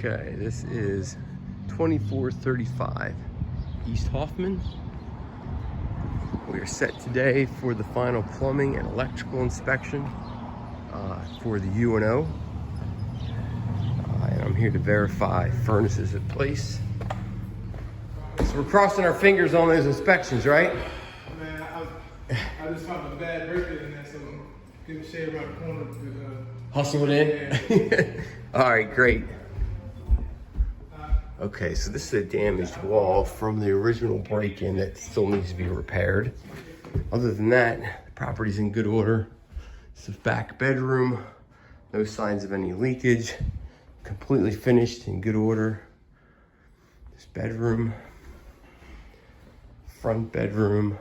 Okay, this is 2435 East Hoffman. We are set today for the final plumbing and electrical inspection for the UNO. And I'm here to verify furnaces in place. So we're crossing our fingers on those inspections, right? Man, I just found a bad break in there, so I'm getting shade around the corner. Hustle it in? Yeah. All right, great. Okay, so this is a damaged wall from the original break-in that still needs to be repaired. Other than that, the property's in good order. It's the back bedroom, no signs of any leakage, completely finished, in good order. This bedroom, front bedroom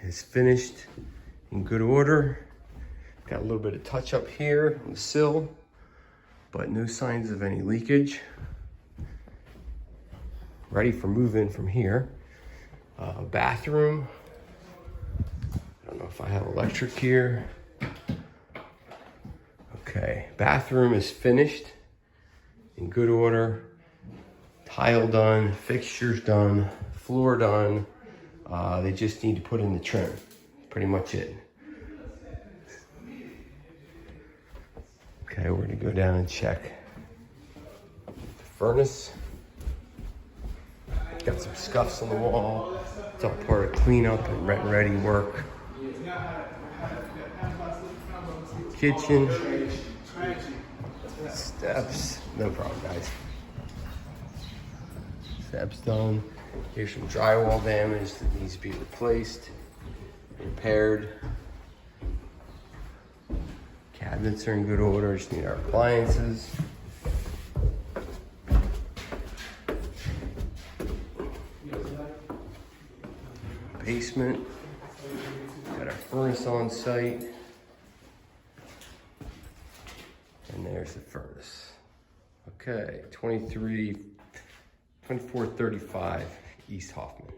is finished, in good order. Got a little bit of touch up here on the sill, but no signs of any leakage. Ready for move-in from here. Bathroom. I don't know if I have electric here. Okay, bathroom is finished, in good order. Tile done, fixtures done, floor done. They just need to put in the trim. Pretty much it. Okay, we're gonna go down and check the furnace. Got some scuffs on the wall. It's all part of cleanup and ready work. Kitchen. Steps. No problem, guys. Steps done. Here's some drywall damage that needs to be replaced, repaired. Cabinets are in good order, just need our appliances. Basement, got our furnace on site. And there's the furnace. Okay, 2435 East Hoffman.